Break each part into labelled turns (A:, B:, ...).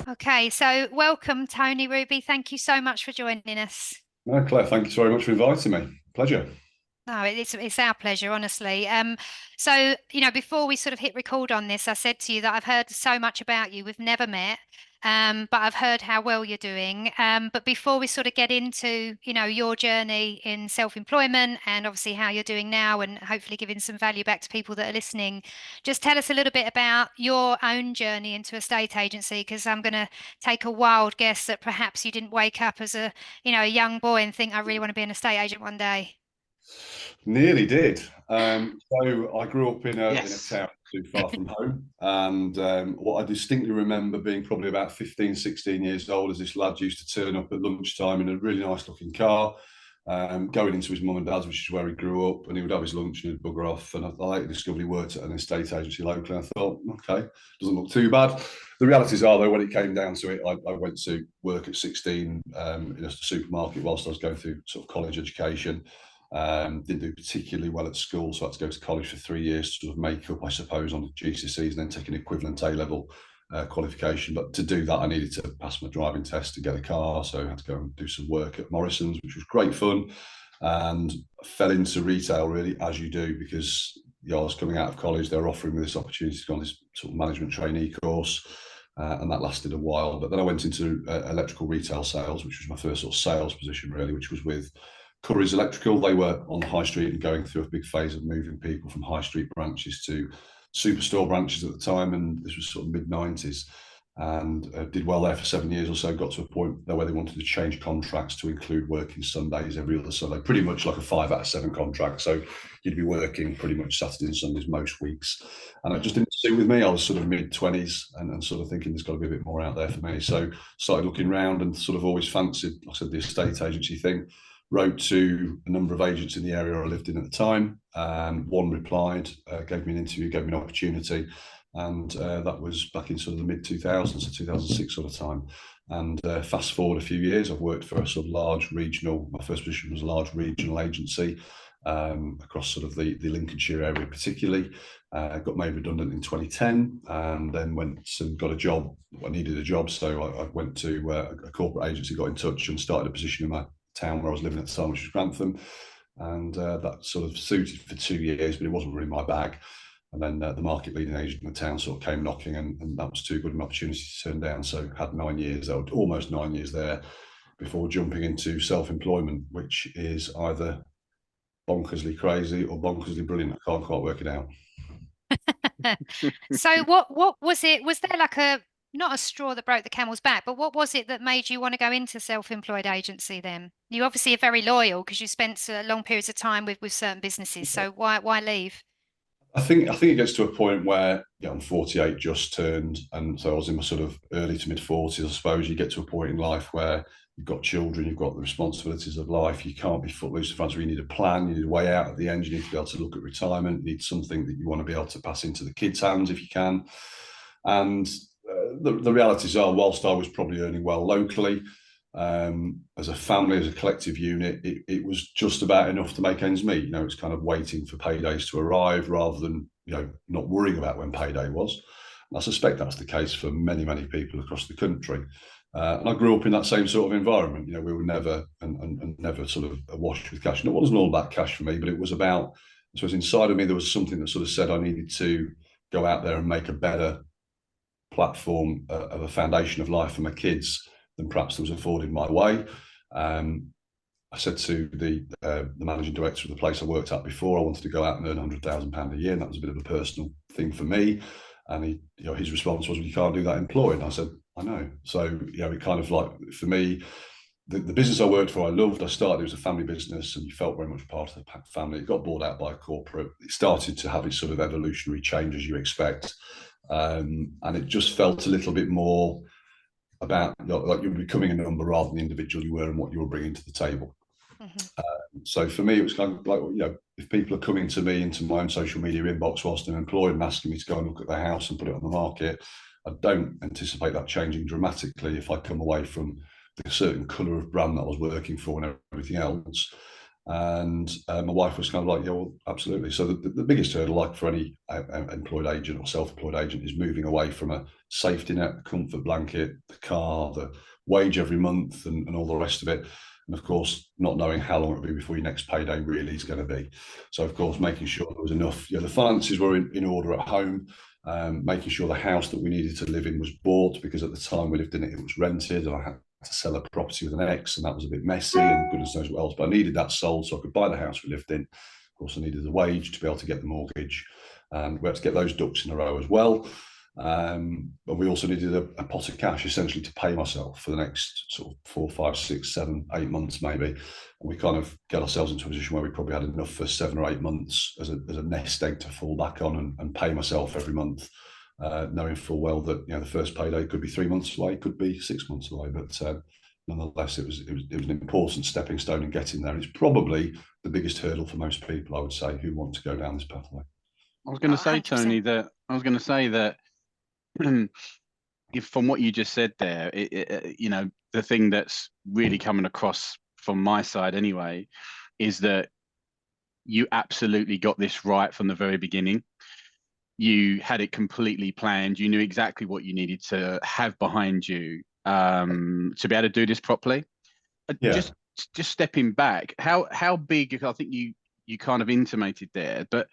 A: Okay, so welcome, Tony Ruby. Thank you so much for joining us.
B: No, Claire, thank you very much for inviting me. Pleasure.
A: No, it's our pleasure, honestly. So before we sort of hit record on this, I said to you that I've heard so much about you. We've never met, but I've heard how well you're doing. But before we sort of get into, your journey in self-employment and obviously how you're doing now, and hopefully giving some value back to people that are listening, just tell us a little bit about your own journey into a state agency, because I'm going to take a wild guess that perhaps you didn't wake up as a young boy and think I really want to be an estate agent one day.
B: Nearly did. So I grew up in a
C: Yes.
B: town too far from home, and what I distinctly remember being probably about 15, 16 years old, as this lad used to turn up at lunchtime in a really nice looking car, going into his mum and dad's, which is where he grew up, and he would have his lunch and he'd bugger off. And I later discovered he worked at an estate agency locally. And I thought, okay, doesn't look too bad. The realities are, though, when it came down to it, I went to work at 16 in a supermarket whilst I was going through sort of college education. Didn't do particularly well at school, so I had to go to college for 3 years to sort of make up, I suppose, on the GCSEs and then take an equivalent A-level qualification. But to do that, I needed to pass my driving test to get a car, so I had to go and do some work at Morrison's, which was great fun, and fell into retail really, as you do, because I was coming out of college. They were offering me this opportunity to go on this sort of management trainee course. And that lasted a while, but then I went into electrical retail sales, which was my first sort of sales position really, which was with Curry's Electrical. They were on the high street and going through a big phase of moving people from high street branches to superstore branches at the time, and this was sort of mid-90s. And did well there for 7 years or so. Got to a point there where they wanted to change contracts to include working Sundays every other Sunday, pretty much like a 5 out of 7 contract. So you'd be working pretty much Saturdays and Sundays most weeks, and it just didn't suit with me. I was sort of mid-20s and sort of thinking there's got to be a bit more out there for me. So started looking around and sort of always fancied, like I said, the estate agency thing. Wrote to a number of agents in the area I lived in at the time. One replied, gave me an interview, gave me an opportunity, and that was back in sort of the mid-2000s, so 2006 sort of time. And fast forward a few years, I've worked for a sort of large regional, my first position was a large regional agency across sort of the Lincolnshire area particularly. Got made redundant in 2010 and then went and got a job. I needed a job, so I went to a corporate agency, got in touch and started a position in my town where I was living at the time, which was Grantham, and that sort of suited for 2 years, but it wasn't really my bag. And then the market leading agent in the town sort of came knocking, and that was too good an opportunity to turn down. So had 9 years, almost 9 years there, before jumping into self-employment, which is either bonkersly crazy or bonkersly brilliant. I can't quite work it out.
A: So what was it? Was there like a not a straw that broke the camel's back, but what was it that made you want to go into self-employed agency then? You obviously are very loyal because you spent long periods of time with certain businesses. So why leave?
B: I think it gets to a point where I'm 48, just turned, and so I was in my sort of early to mid 40s. I suppose you get to a point in life where you've got children, you've got the responsibilities of life. You can't be footloose. You need a plan. You need a way out at the end. You need to be able to look at retirement. You need something that you want to be able to pass into the kids' hands if you can. And the realities are, whilst I was probably earning well locally, as a family, as a collective unit, it was just about enough to make ends meet. It's kind of waiting for paydays to arrive rather than not worrying about when payday was. And I suspect that's the case for many, many people across the country. And I grew up in that same sort of environment. We were never and never sort of awash with cash. And it wasn't all about cash for me, but it was about, I suppose, inside of me there was something that sort of said I needed to go out there and make a better platform of a foundation of life for my kids than perhaps was afforded my way. I said to the managing director of the place I worked at before, I wanted to go out and earn £100,000 a year, and that was a bit of a personal thing for me. And his response was, "Well, you can't do that employed." And I said, "I know." So it kind of like, for me, the business I worked for, I loved. I started, it was a family business, and you felt very much part of the family. It got bought out by a corporate. It started to have its sort of evolutionary change, as you expect, and it just felt a little bit more about like you were becoming a number rather than the individual you were and what you were bringing to the table. So for me, it was kind of like, if people are coming to me into my own social media inbox whilst I'm employed and asking me to go and look at their house and put it on the market, I don't anticipate that changing dramatically if I come away from the certain colour of brand that I was working for and everything else. And my wife was kind of like, yeah, well, absolutely. So the biggest hurdle, like for any employed agent or self-employed agent, is moving away from a safety net, the comfort blanket, the car, the wage every month, and all the rest of it. And of course, not knowing how long it'll be before your next payday really is going to be. So, of course, making sure there was enough, the finances were in order at home, making sure the house that we needed to live in was bought, because at the time we lived in it, it was rented, and I had to sell a property with an ex, and that was a bit messy, and goodness knows what else. But I needed that sold so I could buy the house we lived in. Of course, I needed the wage to be able to get the mortgage, and we had to get those ducks in a row as well. But we also needed a pot of cash essentially to pay myself for the next sort of 4, 5, 6, 7, 8 months maybe. And we kind of get ourselves into a position where we probably had enough for 7 or 8 months as a nest egg to fall back on and pay myself every month, knowing full well that the first payday could be 3 months away, could be 6 months away, but nonetheless, it was an important stepping stone in getting there. It's probably the biggest hurdle for most people, I would say, who want to go down this pathway.
C: I was going to
A: Oh,
C: say, Tony,
A: 100%.
C: that if from what you just said there, the thing that's really coming across from my side anyway is that you absolutely got this right from the very beginning. You had it completely planned. You knew exactly what you needed to have behind you to be able to do this properly.
B: Yeah.
C: Just stepping back, how big? I think you kind of intimated there, but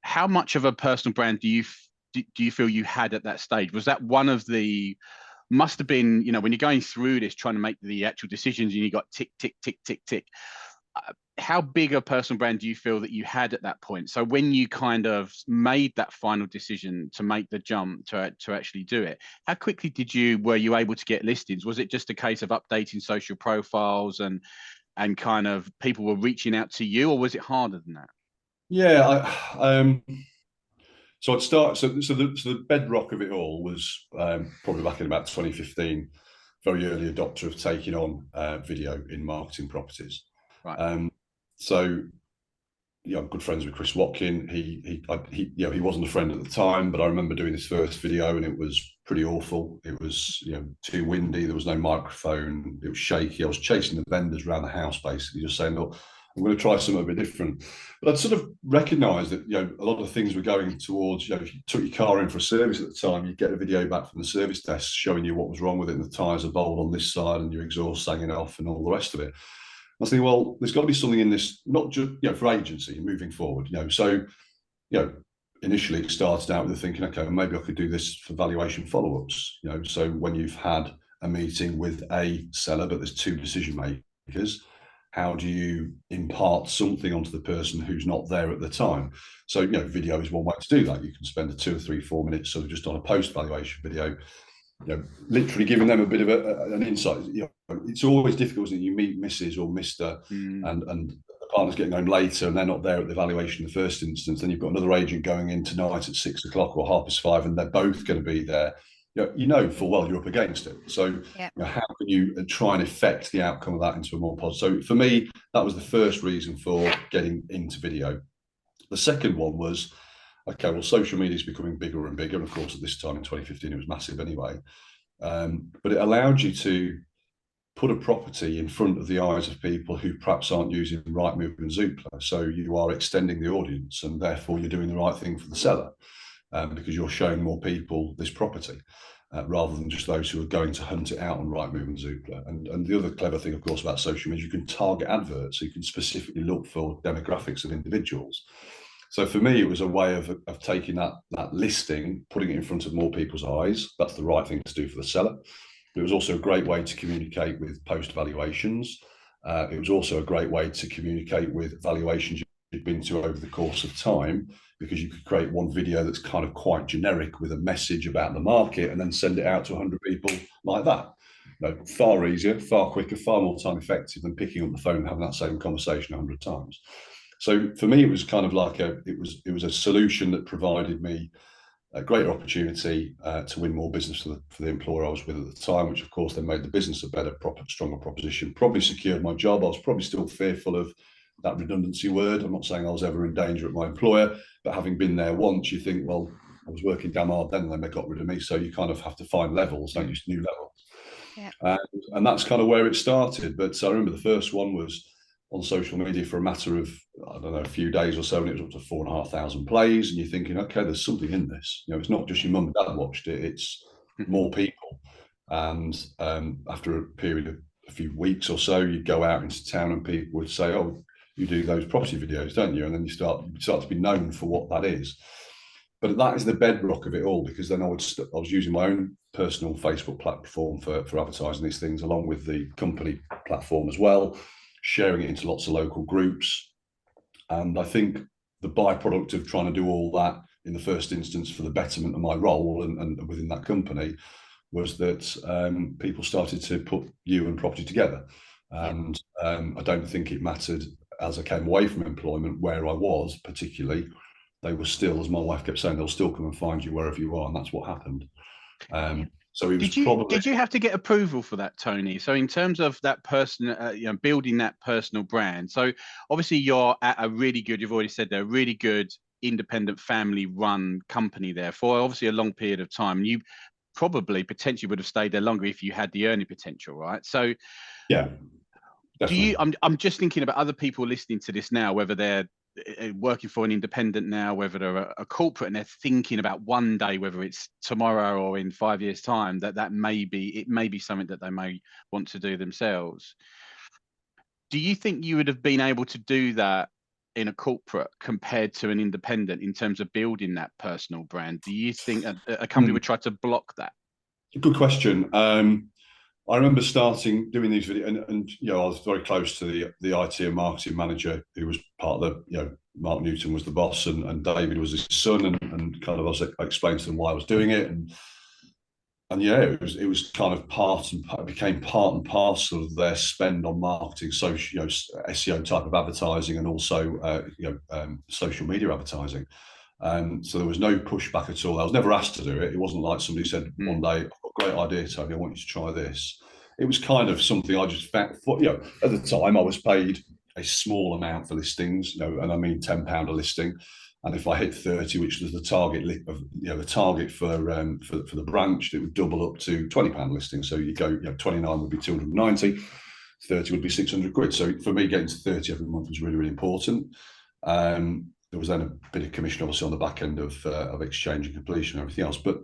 C: how much of a personal brand do you feel you had at that stage? Was that one of the must have been, when you're going through this, trying to make the actual decisions, and you got tick, tick, tick, tick, tick. How big a personal brand do you feel that you had at that point? So when you kind of made that final decision to make the jump to actually do it, how quickly were you able to get listings? Was it just a case of updating social profiles and kind of people were reaching out to you, or was it harder than that?
B: Yeah, so I'd start. So the bedrock of it all was probably back in about 2015. Very early adopter of taking on video in marketing properties.
C: Right.
B: So I'm good friends with Chris Watkin. He wasn't a friend at the time, but I remember doing his first video, and it was pretty awful. It was too windy. There was no microphone. It was shaky. I was chasing the vendors around the house, basically, just saying, "Look, I'm going to try something a bit different." But I'd sort of recognised that a lot of things were going towards. If you took your car in for a service at the time, you'd get a video back from the service desk showing you what was wrong with it, and the tyres are bowled on this side, and your exhaust hanging off, and all the rest of it. I was thinking, well, there's got to be something in this, not just for agency moving forward. So initially it started out with thinking, okay, well, maybe I could do this for valuation follow-ups. So when you've had a meeting with a seller, but there's two decision makers, how do you impart something onto the person who's not there at the time? So video is one way to do that. You can spend a 2 or 3, 4 minutes sort of just on a post valuation video, literally giving them a bit of an insight. It's always difficult, isn't it? You meet Mrs. or Mr. and the partner's getting home later and they're not there at the valuation in the first instance. Then you've got another agent going in tonight at 6 o'clock or 5:30, and they're both going to be there. Full well you're up against it. So how can you try and affect the outcome of that into a more positive? So for me, that was the first reason for getting into video. The second one was, okay, well, social media is becoming bigger and bigger. And of course, at this time in 2015, it was massive anyway. But it allowed you to put a property in front of the eyes of people who perhaps aren't using Rightmove and Zoopla. So you are extending the audience, and therefore you're doing the right thing for the seller, because you're showing more people this property, rather than just those who are going to hunt it out on Rightmove and Zoopla. And the other clever thing, of course, about social media, you can target adverts, so you can specifically look for demographics of individuals. So for me, it was a way of taking that listing, putting it in front of more people's eyes. That's the right thing to do for the seller. But it was also a great way to communicate with post valuations. It was also a great way to communicate with valuations you've been to over the course of time, because you could create one video that's kind of quite generic with a message about the market and then send it out to 100 people like that. Far easier, far quicker, far more time effective than picking up the phone and having that same conversation 100 times. So for me, it was kind of like it was a solution that provided me a greater opportunity to win more business for the employer I was with at the time, which of course then made the business a better, stronger proposition. Probably secured my job. I was probably still fearful of that redundancy word. I'm not saying I was ever in danger at my employer, but having been there once, you think, well, I was working damn hard then, and then they got rid of me. So you kind of have to find levels, don't you? New levels.
A: Yeah.
B: And that's kind of where it started. But I remember the first one was on social media for a matter of, I don't know, a few days or so, and it was up to 4,500 plays. And you're thinking, okay, there's something in this. You know, it's not just your mum and dad watched it; it's more people. And after a period of a few weeks or so, you'd go out into town, and people would say, "Oh, you do those property videos, don't you?" And then you start to be known for what that is. But that is the bedrock of it all, because then I was using my own personal Facebook platform for advertising these things, along with the company platform as well, sharing it into lots of local groups. And I think the byproduct of trying to do all that in the first instance for the betterment of my role and within that company was that people started to put you and property together. And I don't think it mattered as I came away from employment where I was particularly. They were still, as my wife kept saying, they'll still come and find you wherever you are, and that's what happened. So it was
C: did you have to get approval for that, Tony? So in terms of that person, building that personal brand. So obviously you're at a really good, you've already said they're a really good independent family run company there for obviously a long period of time. And you probably potentially would have stayed there longer if you had the earning potential, right? So
B: yeah, definitely.
C: I'm just thinking about other people listening to this now, whether they're working for an independent now, whether they're a corporate, and they're thinking about one day, whether it's tomorrow or in 5 years' time, that may be something that they may want to do themselves. Do you think you would have been able to do that in a corporate compared to an independent in terms of building that personal brand? Do you think a company would try to block that?
B: Good question. I remember starting doing these videos, and I was very close to the IT and marketing manager who was part of the, Mark Newton was the boss, and David was his son, and kind of I explained to them why I was doing it, and yeah, it was kind of it became part and parcel of their spend on marketing, social, SEO type of advertising, and also social media advertising. So there was no pushback at all. I was never asked to do it. It wasn't like somebody said one day, "I've got a great idea, Tony, I want you to try this." It was kind of something I just found. At the time I was paid a small amount for listings, and I mean £10 a listing. And if I hit 30, which was the target the target for the branch, it would double up to £20 listing. So you go, 29 would be 290, 30 would be 600 quid. So for me, getting to 30 every month was really, really important. There was then a bit of commission, obviously, on the back end of exchange and completion and everything else. But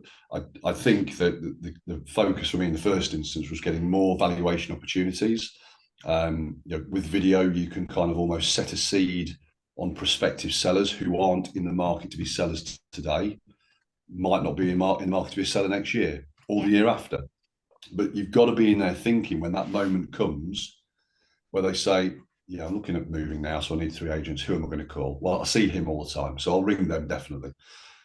B: I think that the focus for me in the first instance was getting more valuation opportunities. With video, you can kind of almost set a seed on prospective sellers who aren't in the market to be sellers today, might not be in the market to be a seller next year or the year after. But you've got to be in there thinking when that moment comes where they say, "Yeah, I'm looking at moving now, so I need 3 agents. Who am I going to call?" Well, I see him all the time, so I'll ring them definitely.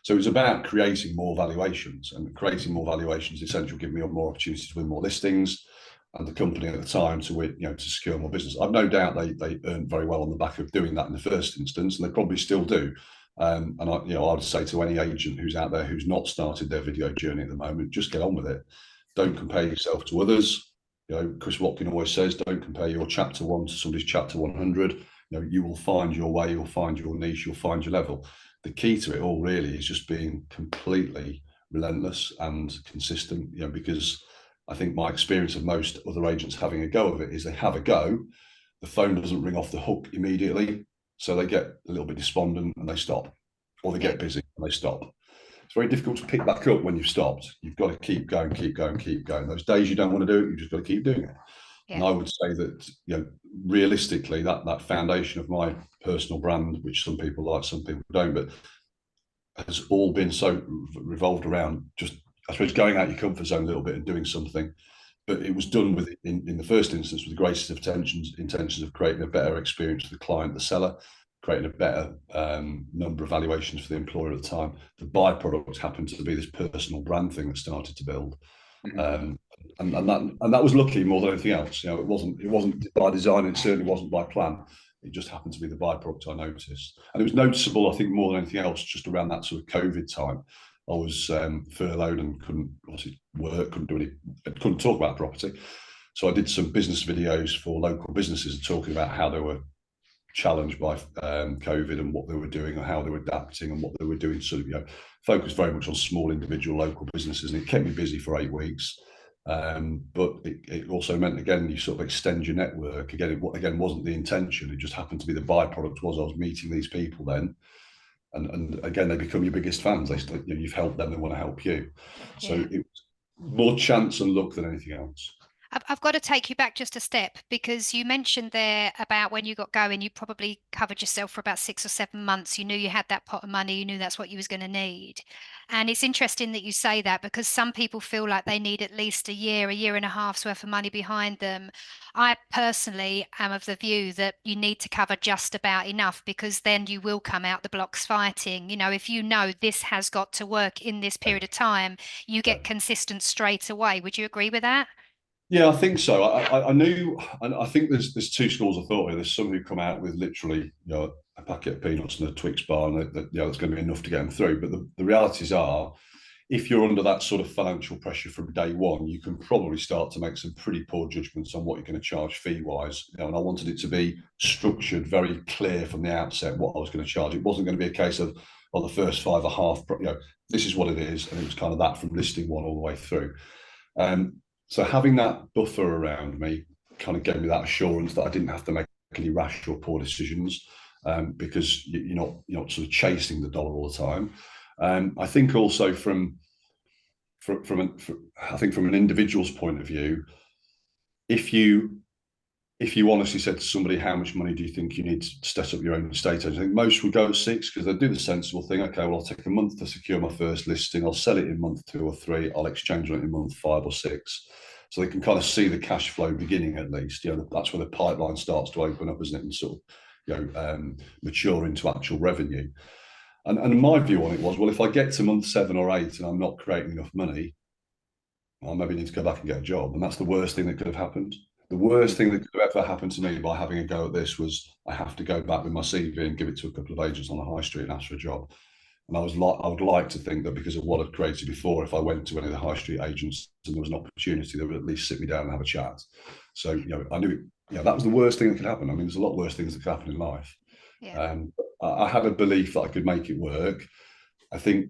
B: So it's about creating more valuations, and creating more valuations essentially give me more opportunities to win more listings, and the company at the time to secure more business. I've no doubt they earned very well on the back of doing that in the first instance, and they probably still do. And I would say to any agent who's out there who's not started their video journey at the moment, just get on with it. Don't compare yourself to others. Chris Watkin always says, don't compare your chapter 1 to somebody's chapter 100. You will find your way, you'll find your niche, you'll find your level. The key to it all really is just being completely relentless and consistent, because I think my experience of most other agents having a go of it is they have a go, the phone doesn't ring off the hook immediately, so they get a little bit despondent and they stop, or they get busy and they stop. It's very difficult to pick back up when you've stopped. You've got to keep going, keep going, keep going. Those days you don't want to do it, you've just got to keep doing it. Yeah. And I would say that, realistically, that foundation of my personal brand, which some people like, some people don't, but has all been so revolved around just, I suppose, going out your comfort zone a little bit and doing something. But it was done with, in the first instance, with the greatest of intentions of creating a better experience for the client, the seller, creating a better number of valuations for the employer at the time. The byproduct happened to be this personal brand thing that started to build. And that was lucky more than anything else. It wasn't by design, it certainly wasn't by plan. It just happened to be the byproduct I noticed. And it was noticeable, I think, more than anything else, just around that sort of COVID time. I was furloughed and couldn't obviously work, couldn't talk about property. So I did some business videos for local businesses talking about how they were challenged by COVID and what they were doing or how they were adapting and what they were doing, sort of, focused very much on small individual local businesses. And it kept me busy for 8 weeks. But it also meant, again, you sort of extend your network. Again, it again wasn't the intention. It just happened to be the byproduct was I was meeting these people then. And again, they become your biggest fans. You've helped them, they want to help you. So
A: Yeah.
B: it was more chance and luck than anything else.
A: I've got to take you back just a step because you mentioned there about when you got going, you probably covered yourself for about 6 or 7 months. You knew you had that pot of money, you knew that's what you was going to need. And it's interesting that you say that because some people feel like they need at least a year and a half's worth of money behind them. I personally am of the view that you need to cover just about enough because then you will come out the blocks fighting. You know, if you know this has got to work in this period of time, you
B: Yeah.
A: get consistent straight away. Would you agree with that?
B: Yeah, I think so. I knew, and I think there's two schools of thought here. There's some who come out with literally, a packet of peanuts and a Twix bar, and that's going to be enough to get them through. But the realities are, if you're under that sort of financial pressure from day one, you can probably start to make some pretty poor judgments on what you're going to charge fee wise. And I wanted it to be structured, very clear from the outset what I was going to charge. It wasn't going to be a case of, the first five or half, this is what it is, and it was kind of that from listing one all the way through. Um, so having that buffer around me kind of gave me that assurance that I didn't have to make any rash or poor decisions, because you're not sort of chasing the dollar all the time. I think also I think from an individual's point of view, if you honestly said to somebody, how much money do you think you need to set up your own estate agent? I think most would go at 6 because they do the sensible thing. Okay, well, I'll take a month to secure my first listing. I'll sell it in month 2 or 3. I'll exchange on it in month 5 or 6. So they can kind of see the cash flow beginning at least. That's where the pipeline starts to open up, isn't it? And sort of, mature into actual revenue. And my view on it was, well, if I get to month 7 or 8 and I'm not creating enough money, I maybe need to go back and get a job. And that's the worst thing that could have happened. The worst thing that could have ever happened to me by having a go at this was I have to go back with my CV and give it to a couple of agents on the high street and ask for a job. And I would like to think that because of what I'd created before, if I went to any of the high street agents and there was an opportunity, they would at least sit me down and have a chat. So, I knew, that was the worst thing that could happen. I mean, there's a lot worse things that could happen in life.
A: Yeah.
B: I had a belief that I could make it work. I think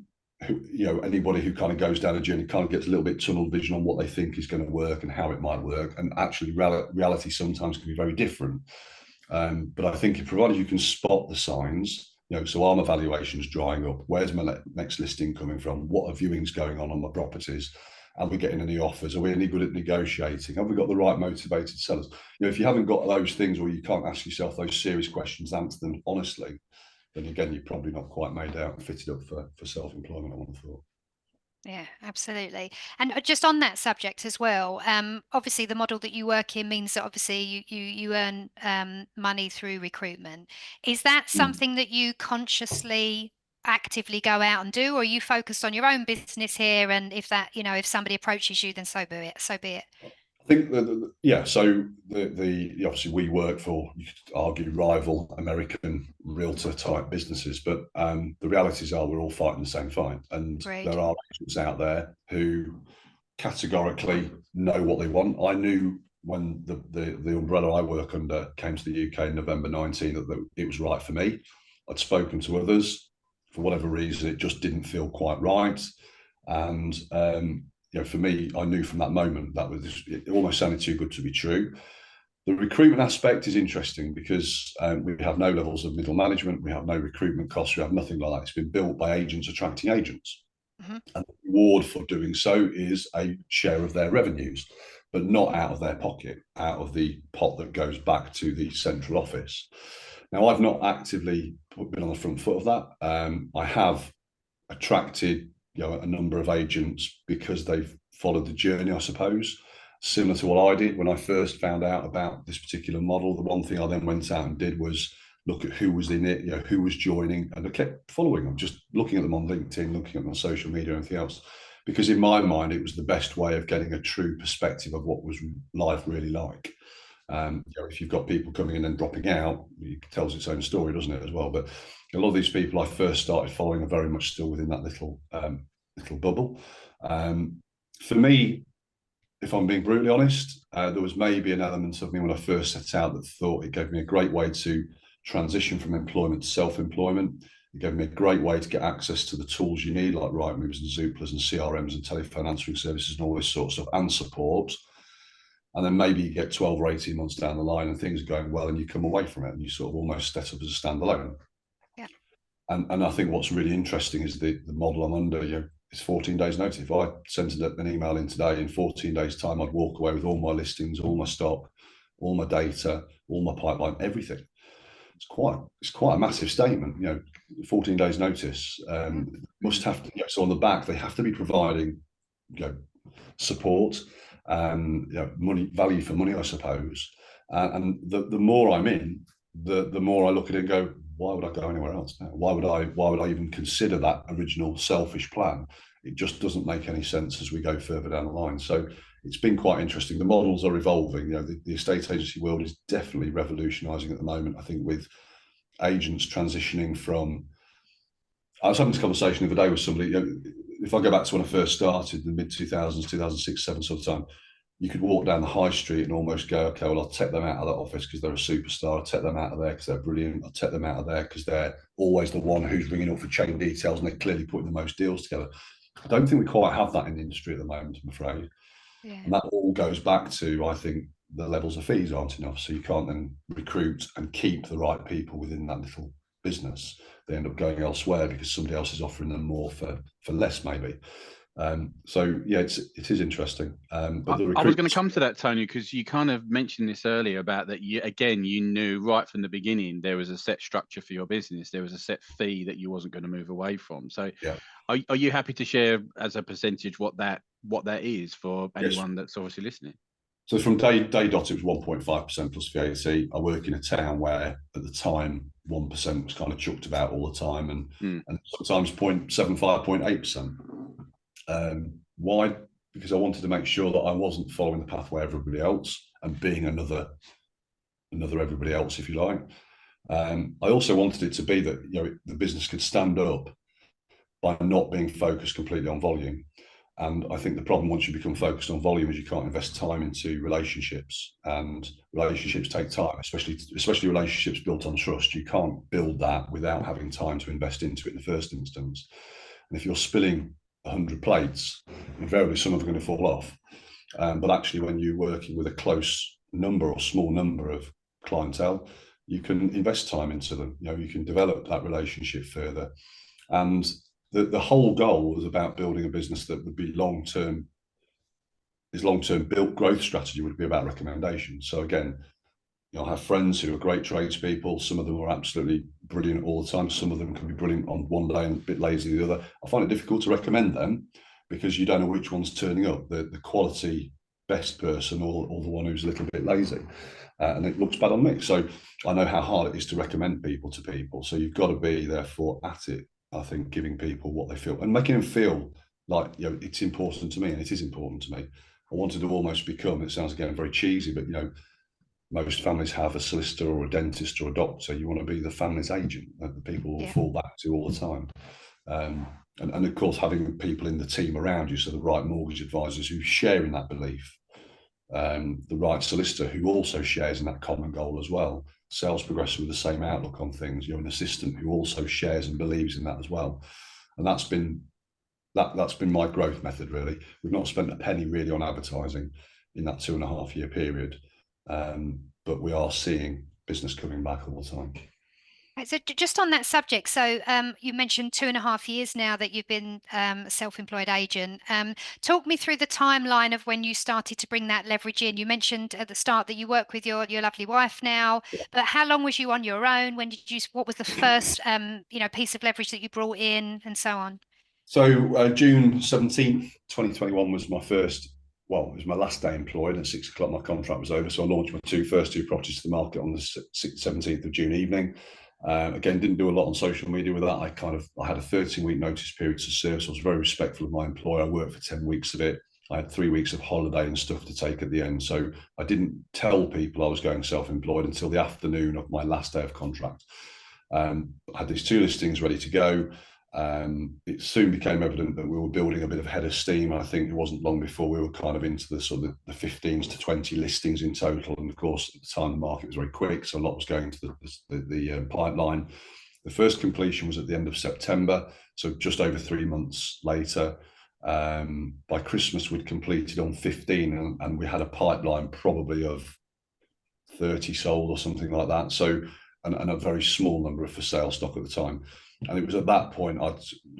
B: anybody who kind of goes down a journey kind of gets a little bit tunnel vision on what they think is going to work and how it might work, and actually reality sometimes can be very different. But I think provided you can spot the signs, so are my valuations drying up? Where's my next listing coming from? What are viewings going on my properties? Are we getting any offers? Are we any good at negotiating? Have we got the right motivated sellers? If you haven't got those things, or you can't ask yourself those serious questions, answer them honestly, then again, you're probably not quite made out and fitted up for self-employment, I would have thought.
A: Yeah, absolutely. And just on that subject as well, obviously the model that you work in means that obviously you earn money through recruitment. Is that something that you consciously actively go out and do, or are you focused on your own business here? And if that, if somebody approaches you, then so be it. So be it.
B: I think that, yeah. So the obviously we work for, you could argue, rival American realtor type businesses, but the realities are we're all fighting the same fight, and
A: Great.
B: there are agents out there who categorically know what they want. I knew when the umbrella I work under came to the UK in November 19 that it was right for me. I'd spoken to others. For whatever reason, it just didn't feel quite right, and for me, I knew from that moment that it almost sounded too good to be true. The recruitment aspect is interesting because we have no levels of middle management, we have no recruitment costs, we have nothing like that. It's been built by agents attracting agents.
A: Mm-hmm.
B: And the reward for doing so is a share of their revenues, but not out of their pocket, out of the pot that goes back to the central office. Now, I've not actively been on the front foot of that. I have attracted a number of agents because they've followed the journey, I suppose, similar to what I did when I first found out about this particular model. The one thing I then went out and did was look at who was in it, who was joining, and I kept following them, just looking at them on LinkedIn, looking at them on social media, and anything else, because in my mind it was the best way of getting a true perspective of what was life really like. If you've got people coming in and dropping out, it tells its own story, doesn't it, as well? But a lot of these people I first started following are very much still within that little bubble. For me, if I'm being brutally honest, there was maybe an element of me when I first set out that thought it gave me a great way to transition from employment to self-employment. It gave me a great way to get access to the tools you need, like Rightmoves and Zooplas and CRMs and telephone answering services and all this sort of stuff, and support. And then maybe you get 12 or 18 months down the line and things are going well and you come away from it and you sort of almost set up as a standalone.
A: Yeah.
B: And I think what's really interesting is the model I'm under. It's 14 days notice. If I sent an email in today, in 14 days' time, I'd walk away with all my listings, all my stock, all my data, all my pipeline, everything. It's quite a massive statement. 14 days notice. Must have to. So on the back, they have to be providing, support, money, value for money, I suppose. And the more I'm in, the more I look at it and go, why would I go anywhere else now? Why would I even consider that original selfish plan? It just doesn't make any sense as we go further down the line. So it's been quite interesting. The models are evolving. The estate agency world is definitely revolutionising at the moment. I think with agents transitioning from. I was having this conversation the other day with somebody. If I go back to when I first started, the mid 2000s, 2006, 2007 sort of time, you could walk down the high street and almost go, okay, well, I'll take them out of that office because they're a superstar. I'll take them out of there because they're brilliant. I'll take them out of there because they're always the one who's ringing up for chain details and they're clearly putting the most deals together. I don't think we quite have that in the industry at the moment, I'm afraid.
A: Yeah.
B: And that all goes back to, I think, the levels of fees aren't enough. So you can't then recruit and keep the right people within that little business. They end up going elsewhere because somebody else is offering them more for less, maybe. So yeah, it is interesting. But
C: I was going to come to that, Tony, because you kind of mentioned this earlier about that. You knew right from the beginning there was a set structure for your business. There was a set fee that you wasn't going to move away from. So,
B: yeah.
C: Are you happy to share as a percentage what that is for anyone that's obviously listening?
B: So from day dot, it was 1.5% plus VAT. I work in a town where at the time 1% was kind of chucked about all the time, and sometimes 0.75, 0.8%. Why? Because I wanted to make sure that I wasn't following the pathway of everybody else and being another everybody else, if you like. I also wanted it to be that the business could stand up by not being focused completely on volume. And I think the problem once you become focused on volume is you can't invest time into relationships, and relationships take time, especially relationships built on trust. You can't build that without having time to invest into it in the first instance. And if you're spilling 100 plates, invariably some of them are going to fall off. But actually, when you're working with a close number or small number of clientele, you can invest time into them. You can develop that relationship further. And the whole goal was about building a business that would be long-term. His long-term built growth strategy would be about recommendations. So again, I have friends who are great tradespeople. Some of them are absolutely brilliant all the time. Some of them can be brilliant on one day and a bit lazy the other. I find it difficult to recommend them because you don't know which one's turning up, the quality best person or the one who's a little bit lazy. And it looks bad on me. So I know how hard it is to recommend people to people. So you've got to be therefore at it, I think, giving people what they feel and making them feel like, it's important to me, and it is important to me. I wanted to almost become, it sounds again very cheesy, but most families have a solicitor or a dentist or a doctor. You want to be the family's agent that the people will fall back to all the time. And of course, having people in the team around you, so the right mortgage advisors who share in that belief, the right solicitor who also shares in that common goal as well, sales progressor with the same outlook on things, an assistant who also shares and believes in that as well. And that's been my growth method, really. We've not spent a penny really on advertising in that 2.5 year period. But we are seeing business coming back all the time.
A: So just on that subject, so you mentioned 2.5 years now that you've been a self-employed agent. Talk me through the timeline of when you started to bring that leverage in. You mentioned at the start that you work with your lovely wife now, but how long was you on your own? What was the first piece of leverage that you brought in, and so on?
B: So June 17th, 2021 was my first. Well, it was my last day employed. At 6 o'clock, my contract was over. So I launched my first two properties to the market on the 17th of June evening. Again, didn't do a lot on social media with that. I had a 13-week notice period to serve, so I was very respectful of my employer. I worked for 10 weeks of it. I had 3 weeks of holiday and stuff to take at the end. So I didn't tell people I was going self-employed until the afternoon of my last day of contract. I had these 2 listings ready to go. It soon became evident that we were building a bit of head of steam. I think it wasn't long before we were kind of into the sort of the 15s to 20 listings in total. And of course, at the time, the market was very quick, so a lot was going to the pipeline. The first completion was at the end of September, so just over 3 months later. By Christmas, we'd completed on 15, and we had a pipeline probably of 30 sold or something like that. So, and a very small number of for sale stock at the time. And it was at that point,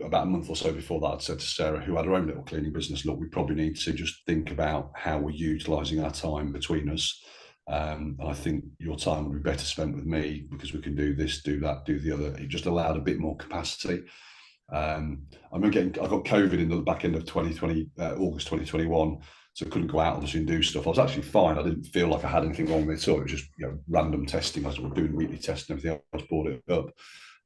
B: about a month or so before that, I'd said to Sarah, who had her own little cleaning business, look, we probably need to just think about how we're utilising our time between us. And I think your time would be better spent with me because we can do this, do that, do the other. It just allowed a bit more capacity. I got COVID in the back end of 2020, August 2021, so I couldn't go out obviously and do stuff. I was actually fine. I didn't feel like I had anything wrong with it. So it was just random testing. I was doing weekly testing, everything else, brought it up.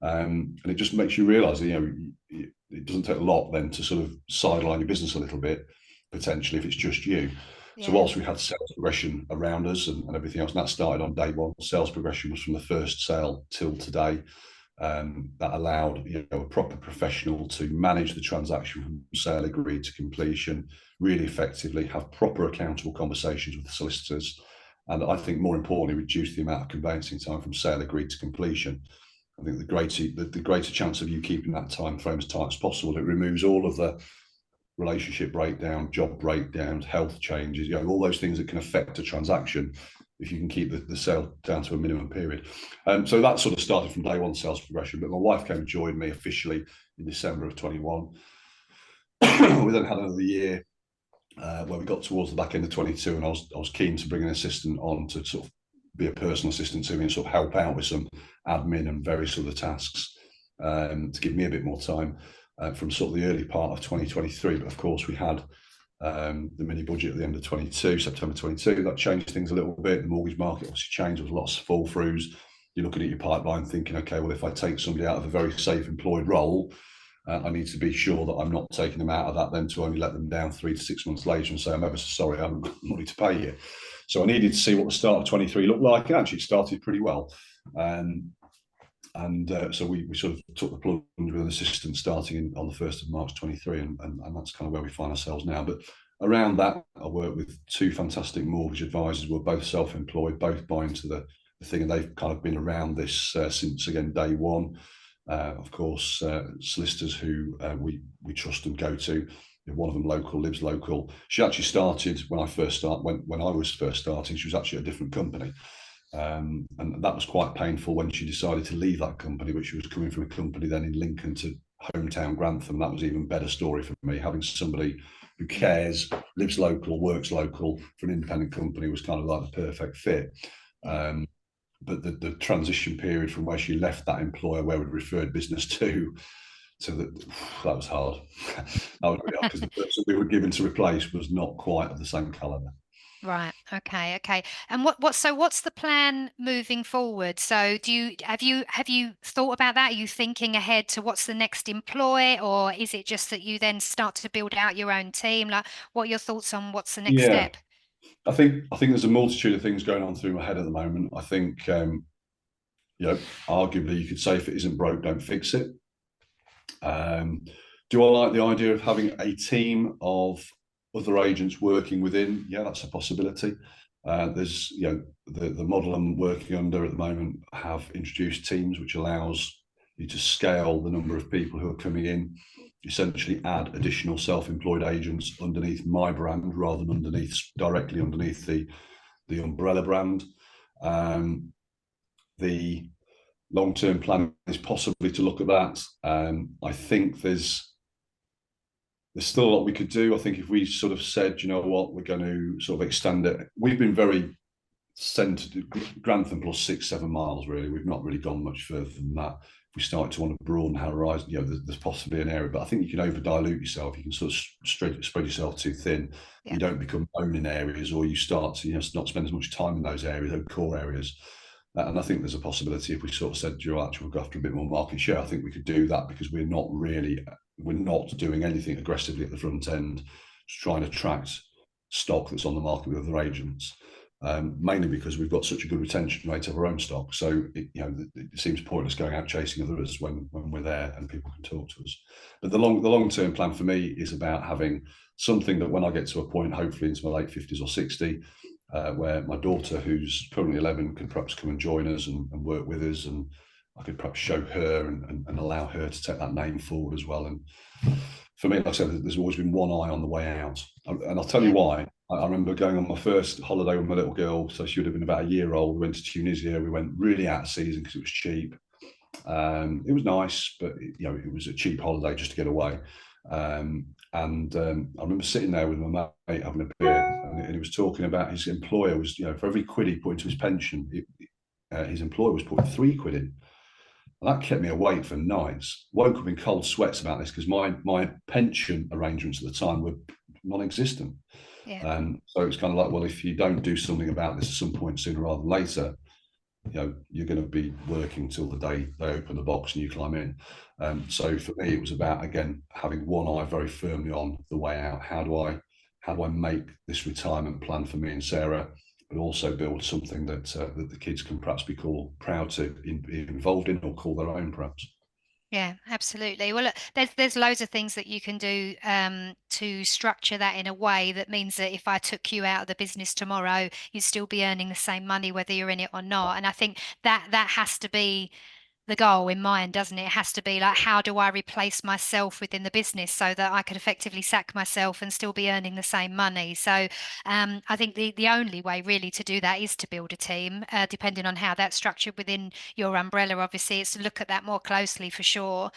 B: And it just makes you realise that it doesn't take a lot then to sort of sideline your business a little bit, potentially, if it's just you. Yeah. So whilst we had sales progression around us and everything else, and that started on day one, sales progression was from the first sale till today. That allowed a proper professional to manage the transaction from sale agreed to completion really effectively, have proper accountable conversations with the solicitors, and I think more importantly reduce the amount of conveyancing time from sale agreed to completion. I think the greater chance of you keeping that time frame as tight as possible. It removes all of the relationship breakdown, job breakdowns, health changes, all those things that can affect a transaction if you can keep the sale down to a minimum period. So that sort of started from day one, sales progression. But my wife came and joined me officially in December of 21. We then had another year where we got towards the back end of 22, and I was keen to bring an assistant on to sort of be a personal assistant to me and sort of help out with some admin and various other tasks to give me a bit more time from sort of the early part of 2023. But of course, we had the mini budget at the end of 22, September 22. That changed things a little bit. The mortgage market obviously changed. There was lots of fall throughs. You're looking at your pipeline thinking, okay, well, if I take somebody out of a very safe employed role, I need to be sure that I'm not taking them out of that then to only let them down 3 to 6 months later and say, I'm ever so sorry, I haven't got money to pay you. So I needed to see what the start of 23 looked like. And actually, it started pretty well. So we sort of took the plunge with an assistant starting on the 1st of March 23, and that's kind of where we find ourselves now. But around that, I worked with 2 fantastic mortgage advisors. We're both self-employed, both buying into the thing, and they've kind of been around this since, again, day one. Of course, solicitors who we trust and go to. One of them lives local. She actually started when I was first starting. She was actually at a different company. And that was quite painful when she decided to leave that company, which she was coming from a company then in Lincoln to hometown Grantham. That was an even better story for me. Having somebody who cares, lives local, works local for an independent company was kind of like the perfect fit. But the transition period from where she left that employer where we'd referred business to that was hard. That was really hard because the person we were given to replace was not quite of the same caliber.
A: Right. Okay. And what's the plan moving forward? So have you thought about that? Are you thinking ahead to what's the next employ, or is it just that you then start to build out your own team? Like, what are your thoughts on what's the next step?
B: I think there's a multitude of things going on through my head at the moment. I think arguably you could say if it isn't broke, don't fix it. Do I like the idea of having a team of other agents working within? Yeah, that's a possibility. There's the model I'm working under at the moment have introduced teams which allows you to scale the number of people who are coming in, essentially add additional self-employed agents underneath my brand rather than directly underneath the umbrella brand. The long-term plan is possibly to look at that. I think there's still a lot we could do. I think if we sort of said, you know what, we're going to sort of extend it. We've been very centred, Grantham plus 6-7 miles, really. We've not really gone much further than that. If we start to want to broaden our horizon, there's possibly an area, but I think you can over dilute yourself. You can sort of spread yourself too thin. Yeah. You don't become known in areas, or you start to not spend as much time in those areas, those core areas. And I think there's a possibility if we sort of said, we'll go after a bit more market share. I think we could do that because we're not doing anything aggressively at the front end, just trying to attract stock that's on the market with other agents. Mainly because we've got such a good retention rate of our own stock. So it seems pointless going out chasing others when we're there and people can talk to us. But the long-term plan for me is about having something that when I get to a point, hopefully into my late 50s or 60, where my daughter, who's currently 11, can perhaps come and join us and work with us and I could perhaps show her and allow her to take that name forward as well. And for me, like I said, there's always been one eye on the way out. And I'll tell you
A: Yeah.
B: why. I remember going on my first holiday with my little girl. So she would have been about a year old. We went to Tunisia. We went really out of season because it was cheap. It was nice, but it was a cheap holiday just to get away. I remember sitting there with my mate having a beer, and he was talking about his employer was, for every quid he put into his pension, his employer was putting 3 quid in. And that kept me awake for nights. Woke up in cold sweats about this because my pension arrangements at the time were non-existent.
A: Yeah.
B: So it's kind of like, well, if you don't do something about this at some point sooner rather than later, you're going to be working till the day they open the box and you climb in. So for me, it was about, again, having one eye very firmly on the way out. How do I make this retirement plan for me and Sarah, but also build something that the kids can perhaps be proud to be involved in, or call their own, perhaps.
A: Yeah, absolutely. Well, look, there's loads of things that you can do to structure that in a way that means that if I took you out of the business tomorrow, you'd still be earning the same money whether you're in it or not. And I think that has to be the goal in mind, doesn't it? It has to be like, how do I replace myself within the business so that I could effectively sack myself and still be earning the same money? So I think the only way really to do that is to build a team, depending on how that's structured within your umbrella. Obviously, it's to look at that more closely for sure,